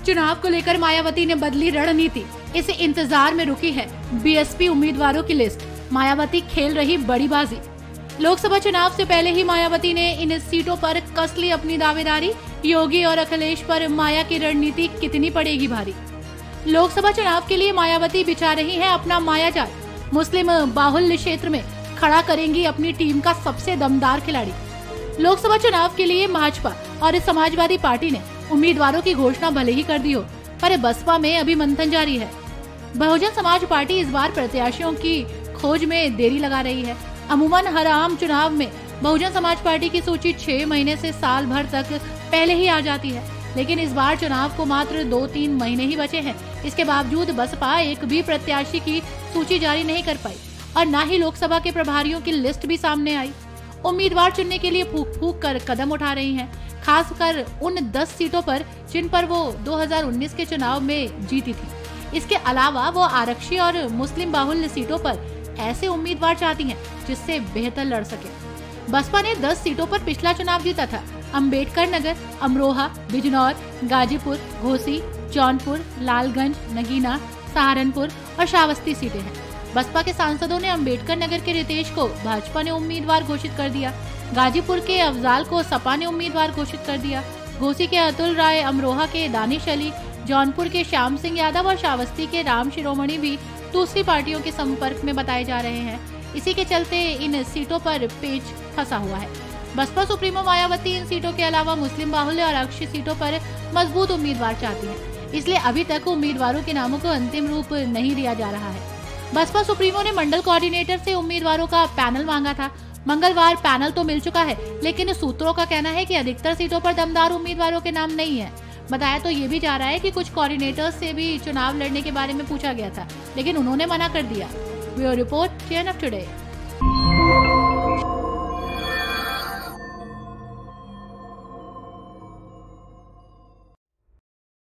चुनाव को लेकर मायावती ने बदली रणनीति, इस इंतजार में रुकी है बीएसपी उम्मीदवारों की लिस्ट। मायावती खेल रही बड़ी बाजी। लोकसभा चुनाव से पहले ही मायावती ने इन सीटों पर कस ली अपनी दावेदारी। योगी और अखिलेश पर माया की रणनीति कितनी पड़ेगी भारी। लोकसभा चुनाव के लिए मायावती बिछा रही है अपना मायाजाल। मुस्लिम बाहुल्य क्षेत्र में खड़ा करेंगी अपनी टीम का सबसे दमदार खिलाड़ी। लोकसभा चुनाव के लिए भाजपा और समाजवादी पार्टी ने उम्मीदवारों की घोषणा भले ही कर दी हो, पर बसपा में अभी मंथन जारी है। बहुजन समाज पार्टी इस बार प्रत्याशियों की खोज में देरी लगा रही है। अमूमन हर आम चुनाव में बहुजन समाज पार्टी की सूची 6 महीने से साल भर तक पहले ही आ जाती है, लेकिन इस बार चुनाव को मात्र 2-3 महीने ही बचे हैं। इसके बावजूद बसपा एक भी प्रत्याशी की सूची जारी नहीं कर पाई और न ही लोकसभा के प्रभारियों की लिस्ट भी सामने आई। उम्मीदवार चुनने के लिए फूक फूक कर कदम उठा रही हैं, खासकर उन 10 सीटों पर जिन पर वो 2019 के चुनाव में जीती थी। इसके अलावा वो आरक्षी और मुस्लिम बाहुल्य सीटों पर ऐसे उम्मीदवार चाहती हैं जिससे बेहतर लड़ सके। बसपा ने 10 सीटों पर पिछला चुनाव जीता था। अंबेडकर नगर, अमरोहा, बिजनौर, गाजीपुर, घोसी, जौनपुर, लालगंज, नगीना, सहारनपुर और श्रावस्ती सीटें हैं। बसपा के सांसदों ने अंबेडकर नगर के रितेश को भाजपा ने उम्मीदवार घोषित कर दिया। गाजीपुर के अफजाल को सपा ने उम्मीदवार घोषित कर दिया। घोसी के अतुल राय, अमरोहा के दानिश अली, जौनपुर के श्याम सिंह यादव और श्रावस्ती के राम शिरोमणि भी दूसरी पार्टियों के संपर्क में बताए जा रहे हैं। इसी के चलते इन सीटों पर पेच फंसा हुआ है। बसपा सुप्रीमो मायावती इन सीटों के अलावा मुस्लिम बाहुल्य और आरक्षी सीटों पर मजबूत उम्मीदवार चाहती है, इसलिए अभी तक उम्मीदवारों के नामों को अंतिम रूप नहीं दिया जा रहा है। बसपा सुप्रीमो ने मंडल कोऑर्डिनेटर से उम्मीदवारों का पैनल मांगा था। मंगलवार पैनल तो मिल चुका है, लेकिन सूत्रों का कहना है कि अधिकतर सीटों पर दमदार उम्मीदवारों के नाम नहीं है। बताया तो ये भी जा रहा है कि कुछ कोऑर्डिनेटर्स से भी चुनाव लड़ने के बारे में पूछा गया था, लेकिन उन्होंने मना कर दिया। Bureau report, chain of today.